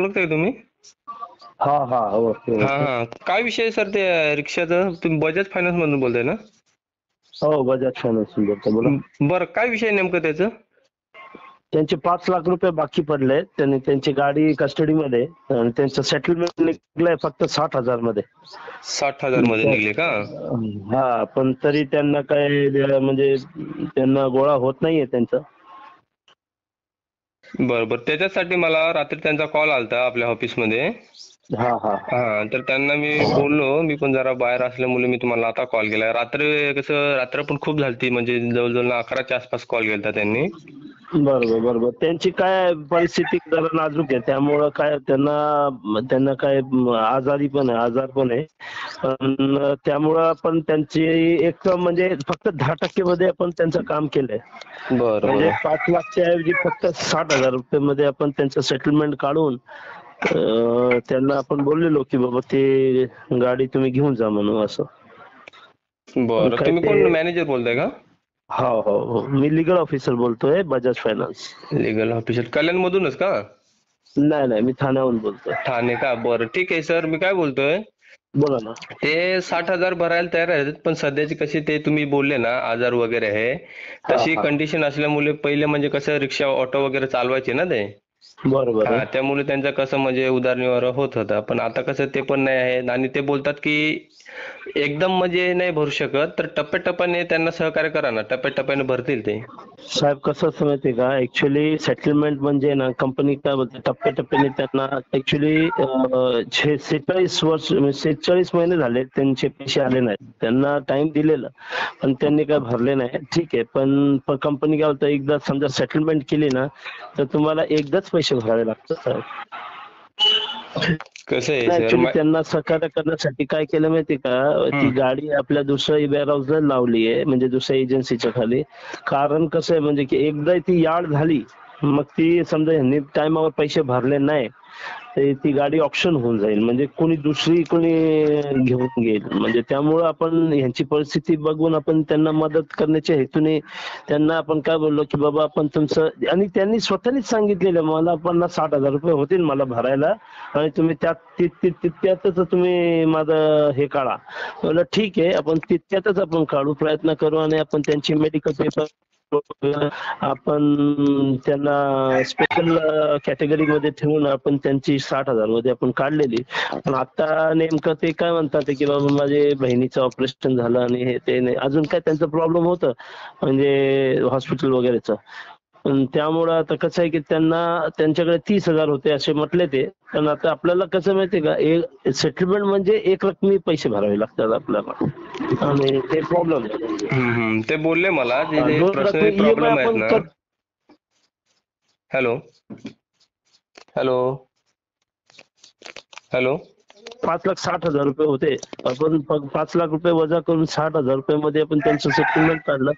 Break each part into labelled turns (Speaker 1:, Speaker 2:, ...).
Speaker 1: ओळखताय तुम्ही?
Speaker 2: हा हा ओळखतो
Speaker 1: हा
Speaker 2: ओळखतो.
Speaker 1: हा, काय विषय सर ते रिक्षाचं? तुम्ही बजाज फायनान्स मधून बोलताय ना?
Speaker 2: हो बजाज फायनान्स बोलतो, बोला.
Speaker 1: बरं, काय विषय नेमकं त्याचं?
Speaker 2: त्यांचे 5 लाख रुपये बाकी पडले, त्यांनी त्यांची गाडी कस्टडीमध्ये आणि त्यांचं सेटलमेंट निघलंय फक्त 60,000 मध्ये.
Speaker 1: 60,000 मध्ये निघले का?
Speaker 2: हा, पण तरी त्यांना काय म्हणजे त्यांना गोळा होत नाहीये त्यांचं.
Speaker 1: बरं बरं, त्याच्यासाठी मला रात्री त्यांचा कॉल आलता आपल्या ऑफिसमध्ये.
Speaker 2: हा हा
Speaker 1: हा, तर त्यांना मी बोललो, मी पण जरा बाहेर असल्यामुळे मी तुम्हाला आता कॉल केला. रात्री कसं, रात्र पण खूप झालती, म्हणजे जवळजवळ 11च्या आसपास कॉल केलता त्यांनी.
Speaker 2: बरोबर बरोबर. त्यांची काय परिस्थिती जरा नाजूक आहे, त्यामुळं काय त्यांना काय आजारी पण आहे, आजार पण आहे. पण त्यामुळं आपण त्यांची एक म्हणजे फक्त 10% मध्ये आपण त्यांचं काम केलंय.
Speaker 1: बरं
Speaker 2: म्हणजे
Speaker 1: बरं
Speaker 2: 5 लाखच्या ऐवजी फक्त 60,000 रुपये मध्ये आपण त्यांचं सेटलमेंट काढून त्यांना आपण बोललेलो की बाबा ते गाडी तुम्ही घेऊन जा म्हणून असं. पण
Speaker 1: बरं,
Speaker 2: काय
Speaker 1: तुम्ही
Speaker 2: ते
Speaker 1: कोण मॅनेजर बोलताय का?
Speaker 2: हो हो हो, मी लीगल ऑफिसर बोलतोय बजाज फायनान्स.
Speaker 1: लिगल ऑफिसर कल्याण मधूनच का?
Speaker 2: नाही नाही, मी ठाण्याहून बोलतोय.
Speaker 1: ठाणे का? बरं ठीक आहे सर, मी काय बोलतोय,
Speaker 2: बोला ना.
Speaker 1: ते 60,000 भरायला तयार आहेत, पण सध्याची कशी ते तुम्ही बोलले ना आजार वगैरे आहे,
Speaker 2: हा
Speaker 1: तशी
Speaker 2: हा,
Speaker 1: कंडिशन असल्यामुळे पहिले म्हणजे कसं रिक्षा ऑटो वगैरे चालवायचे ना ते.
Speaker 2: बरोबर
Speaker 1: हा,
Speaker 2: आहे.
Speaker 1: त्यामुळे त्यांचं कसं म्हणजे उदरनिर्वाह होत होता, पण आता कसं ते पण नाही आहे. आणि ते बोलतात की एकदम म्हणजे नाही भरू शकत, तर टप्प्याटप्प्याने त्यांना सहकार्य करा ना, टप्प्याटप्प्याने भरतील ते.
Speaker 2: साहेब कसं असतं माहिती आहे का, ऍक्च्युली सेटलमेंट म्हणजे ना कंपनी काय बोलते टप्प्याटप्प्याने त्यांना ऍक्च्युली 46 वर्ष 46 महिने झाले त्यांचे पैसे आले नाहीत. त्यांना टाइम दिलेला पण त्यांनी काय भरले नाही. ठीक आहे, पण कंपनी काय बोलतं, एकदा समजा सेटलमेंट केली ना तर तुम्हाला एकदाच पैसे भरावे लागतात साहेब.
Speaker 1: कसं आहे सर
Speaker 2: ऍक्च्युली त्यांना सहकार्य करण्यासाठी काय केलं माहितीये का, ती गाडी आपल्या दुसऱ्या वेअरहाऊसला लावली आहे, म्हणजे दुसऱ्या एजन्सीच्या खाली. कारण कसं आहे म्हणजे की एकदा ती यार्ड झाली, मग ती समजा ह्यांनी टायमावर पैसे भरले नाही तर ती गाडी ऑप्शन होऊन जाईल, म्हणजे कोणी दुसरी कोणी घेऊन घेईल. म्हणजे त्यामुळं आपण ह्यांची परिस्थिती बघून आपण त्यांना मदत करण्याच्या हेतूने त्यांना आपण काय बोललो की बाबा आपण तुमचं, आणि त्यांनी स्वतःनीच सांगितलेलं मला 50-60 हजार रुपये होतील मला भरायला, आणि तुम्ही तितक्यातच तुम्ही माझं हे काढा. म्हणलं ठीक आहे, आपण तितक्यातच आपण काढू, प्रयत्न करू, आणि आपण त्यांची मेडिकल पेपर आपण त्यांना स्पेशल कॅटेगरीमध्ये ठेवून आपण त्यांची 60,000 मध्ये आपण काढलेली. पण आता नेमकं ते काय म्हणतात की बाबा माझे बहिणीचं ऑपरेशन झालं आणि हे ते नाही, अजून काय त्यांचा प्रॉब्लेम होतं म्हणजे हॉस्पिटल वगैरेचं. पण त्यामुळं आता कसं आहे की त्यांना त्यांच्याकडे 30,000 होते असे म्हटले ते. पण आता आपल्याला कसं माहितीये का, एक सेटलमेंट म्हणजे एक रकमी पैसे भरावे लागतात आपल्याला, आणि ते प्रॉब्लेम आहे.
Speaker 1: ते बोलले मला, जे जे
Speaker 2: 2 रकमी
Speaker 1: पर्सनली
Speaker 2: EMI
Speaker 1: प्रॉब्लेम आहेत
Speaker 2: आपण
Speaker 1: ना. हॅलो हॅलो हॅलो
Speaker 2: 5,60,000 रुपये होते. आपण 5 लाख रुपये वजा करून 60,000 रुपये मध्ये आपण त्यांचं सेटलमेंट काढलं.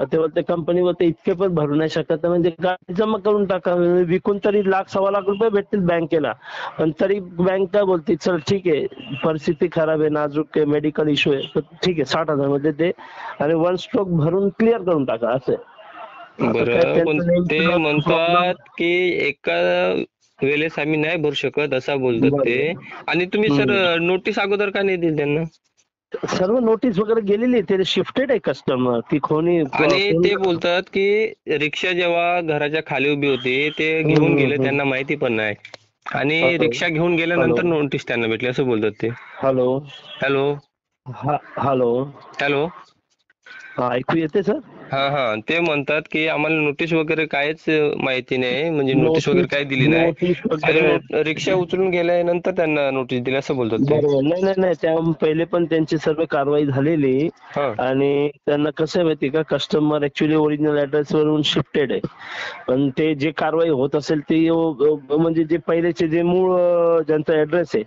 Speaker 2: तेव्हा त्या कंपनीवर ते इतके पण भरू नाही शकत, म्हणजे गाडी जमा करून टाका, विकून तरी 1,00,000-1,25,00,000 रुपये भेटतील बँकेला. पण तरी बँक काय बोलते, चल ठीक आहे परिस्थिती खराब आहे, नाजूक आहे, मेडिकल इश्यू आहे, तर ठीक आहे 60,000 मध्ये दे आणि वन स्ट्रोक भरून क्लिअर करून टाका असं. आता काय
Speaker 1: बरं, पण
Speaker 2: त्यांचं
Speaker 1: ते
Speaker 2: नेमकं प्रॉब्लेम.
Speaker 1: म्हणतात की एका वेळेस आम्ही नाही भरू शकत असं बोलतात ते. आणि तुम्ही सर नोटीस अगोदर का नाही दिली त्यांना?
Speaker 2: सर्व नोटीस वगैरे गेलेली आहे, ते शिफ्टेड आहे कस्टमर, ती कोणी
Speaker 1: आणि ते बोलतात की रिक्षा जेव्हा घराच्या खाली उभी होती ते घेऊन गेले, त्यांना माहिती पण नाही, आणि
Speaker 2: हॅलो
Speaker 1: रिक्षा घेऊन
Speaker 2: हॅलो
Speaker 1: गेल्यानंतर नोटीस त्यांना भेटली असं बोलतात ते.
Speaker 2: हॅलो
Speaker 1: हॅलो
Speaker 2: हॅलो
Speaker 1: हॅलो
Speaker 2: हा, ऐकू येते सर?
Speaker 1: हा हा, ते म्हणतात की आम्हाला नोटीस वगैरे काहीच माहिती नाही, म्हणजे नोटीस वगैरे काही दिली नाही.
Speaker 2: नोटीस वगैरे
Speaker 1: डायरेक्ट रिक्षा उचलून गेल्यानंतर त्यांना नोटीस दिली असं बोलतात ते.
Speaker 2: बरोबर. नाही नाही नाही, त्या पहिले पण त्यांची सर्व कारवाई झालेली,
Speaker 1: हा
Speaker 2: आणि त्यांना कसं आहे माहिती का, कस्टमर ऍक्च्युली ओरिजिनल ऍड्रेस वरून शिफ्टेड आहे. पण ते जे कारवाई होत असेल ती म्हणजे जे पहिलेचे जे मूळ ज्यांचा ऍड्रेस आहे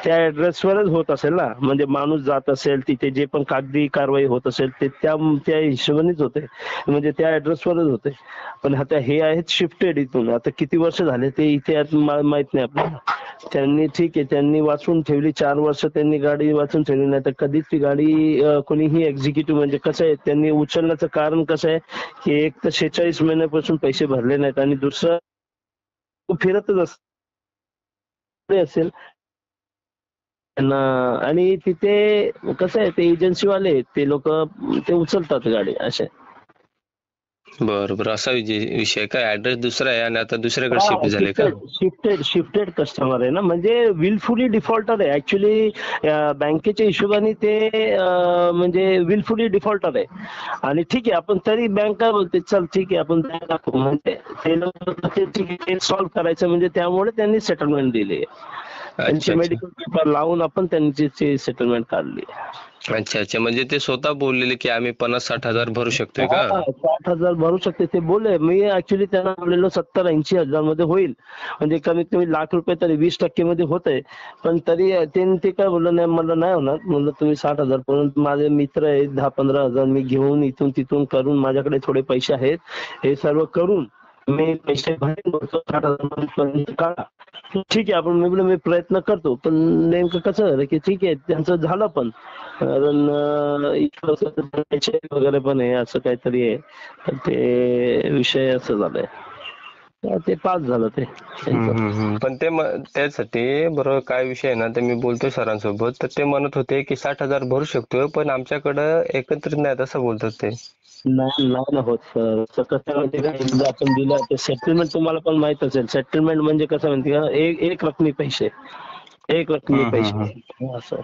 Speaker 2: त्या ऍड्रेसवरच होत असेल ना, म्हणजे माणूस जात असेल तिथे जे पण कागदी कारवाई होत असेल ते त्या हिशोबानेच होते, म्हणजे त्या ऍड्रेसवरच होते. पण आता हे आहेत शिफ्टेड इथून, आता किती वर्ष झाले ते इथे माहित नाही आपल्याला. त्यांनी ठीक आहे, त्यांनी वाचून ठेवली 4 वर्ष, त्यांनी गाडी वाचून ठेवली, नाही तर कधीच ती गाडी कोणीही एक्झिक्युटिव्ह, म्हणजे कसं आहे त्यांनी उचलण्याचं कारण कसं आहे की एक तर 46 महिन्यापासून पैसे भरले नाहीत, आणि दुसरं फिरतच असत. असेल त्यांना. आणि तिथे कसं आहे, ते एजन्सीवाले ते लोक ते उचलतात गाडी असे.
Speaker 1: बरं बरं, असा विषय काय, ऍड्रेस दुसरा आहे आणि आता दुसऱ्याकडे शिफ्ट झाले का?
Speaker 2: शिफ्टेड कस्टमर आहे ना, म्हणजे विलफुली डिफॉल्टर आहे ऍक्च्युली. बँकेच्या हिशोबाने ते म्हणजे विलफुली डिफॉल्टर आहे. आणि ठीक आहे, आपण तरी बँक काय बोलते, चल ठीक आहे आपण दाखवू, म्हणजे ते लोक सॉल्व्ह करायचं, म्हणजे त्यामुळे त्यांनी सेटलमेंट दिली. त्यांचे
Speaker 1: अच्छा अच्छा
Speaker 2: मेडिकल पेपर लावून आपण त्यांची सेटलमेंट काढली.
Speaker 1: अच्छा अच्छा, म्हणजे ते स्वतः बोललेले की आम्ही 50-60 हजार भरू शकतोय का?
Speaker 2: हा, 60,000 भरू शकते ते बोलले. मी ऍक्च्युली त्यांना बोललेलो 70-80 हजार मध्ये होईल, म्हणजे कमीत कमी लाख रुपये तरी 20% मध्ये होत आहे. पण तरी ते काय बोललं, नाही मला नाही होणार. म्हणलं तुम्ही 60,000, परंतु माझे मित्र आहेत 10-15 हजार मी घेऊन इथून तिथून करून, माझ्याकडे थोडे पैसे आहेत, हे सर्व करून मी पैसे भरेन, 60,000 पर्यंत काढा. ठीक आहे आपण, मी बोललो मी प्रयत्न करतो. पण नेमकं कसं झालं की ठीक आहे त्यांचं झालं, पण कारण इथलं पैसे वगैरे पण आहे, असं काहीतरी आहे. तर ते विषय असं झालाय, ते पास झालं ते त्यांचं.
Speaker 1: पण त्यासाठी बरोबर काय विषय आहे ना, ते मी बोलतोय सरांसोबत, तर ते म्हणत होते की 60,000 भरू शकतोय, पण आमच्याकडं एकत्रित नाही असं बोलतात ते.
Speaker 2: नाही ना होत सर. तर कसं माहिती का, एकदा आपण दिलं ते सेटलमेंट, तुम्हाला पण माहित असेल सेटलमेंट म्हणजे कसं माहिती का, एक रकमी पैसे, एक रकमी पैसे असं.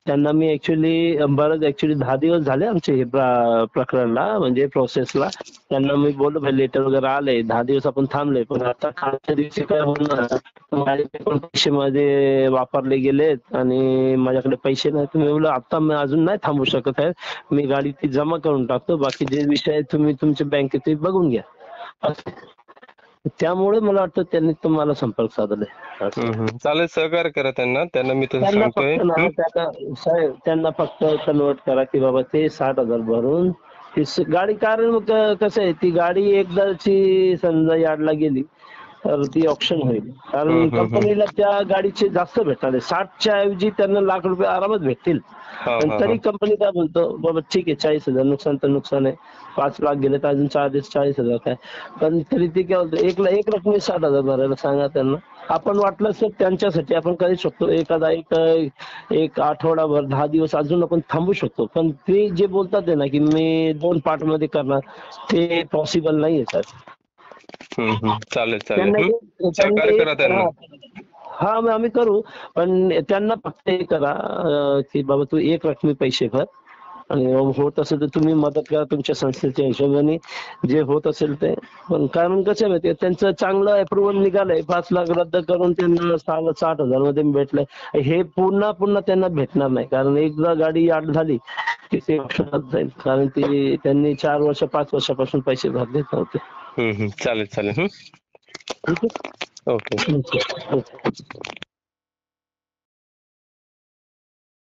Speaker 2: त्यांना मी ऍक्च्युली बरंच, ऍक्च्युली 10 दिवस झाले आमचे हे प्रकरणला, म्हणजे प्रोसेसला. त्यांना मी बोललो भाई लेटर वगैरे आले, 10 दिवस आपण थांबले, पण आता कालच्या दिवशी काय होणार, माझे पण पैसे माझे वापरले गेलेत आणि माझ्याकडे पैसे नाही. तुम्ही बोललो आता मी अजून नाही थांबू शकत आहे, मी गाडी ती जमा करून टाकतो, बाकी जे विषय आहे तुम्ही तुमच्या बँकेत बघून घ्या असं. त्यामुळे मला वाटतं त्यांनी तुम्हाला संपर्क साधलाय असं.
Speaker 1: चालेल, सहकार्य करा त्यांना मी तसं
Speaker 2: त्यांना
Speaker 1: सांगतोय.
Speaker 2: फक्त ना, साहेब त्यांना फक्त कन्वर्ट करा की बाबा ते 60,000 भरून ती गाडी, कारण मग कसं आहे, ती गाडी एकदाची समजा यार्डला गेली तर ती ऑप्शन होईल, कारण कंपनीला त्या गाडीचे जास्त भेटणार आहे. 60च्या ऐवजी त्यांना लाख रुपये आरामात भेटतील. पण तरी कंपनी काय बोलतो, बाबा ठीक आहे 40,000, नुकसान तर नुकसान आहे, 5 लाख गेले तर अजून चार्जेस 40,000 काय. पण तरी ते काय बोलतो, एक रकमी 60,000 भरायला सांगा त्यांना. आपण वाटलं तर त्यांच्यासाठी आपण करू शकतो, एखादा एक आठवडाभर 10 दिवस अजून आपण थांबू शकतो. पण ते जे बोलतात आहे ना की मी 2 पार्ट मध्ये करणार, ते पॉसिबल नाहीये सर.
Speaker 1: चालेल
Speaker 2: त्यांना
Speaker 1: चालेल,
Speaker 2: त्यांना
Speaker 1: सहकार्य करा त्यांना.
Speaker 2: हा मग आम्ही करू, पण त्यांना फक्त हे करा की बाबा तू एक रकमी पैसे भर, आणि होत असेल तर तुम्ही मदत करा तुमच्या संस्थेच्या हिशोबाने, जे होत असेल ते. पण कारण कसं माहिती, त्यांचं चांगलं अप्रुव्हल निघालंय, 5 लाख रद्द करून त्यांना 60,000 मध्ये भेटलंय. हे पुन्हा त्यांना भेटणार नाही, कारण एकदा गाडी यार्ड झाली की ते ऑप्शनात जाईल, कारण ती त्यांनी 4 वर्ष 5 वर्षापासून पैसे भरलेच नव्हते.
Speaker 1: चालेल चालेल.
Speaker 2: ठीक आहे.
Speaker 1: ओके.
Speaker 2: ओके.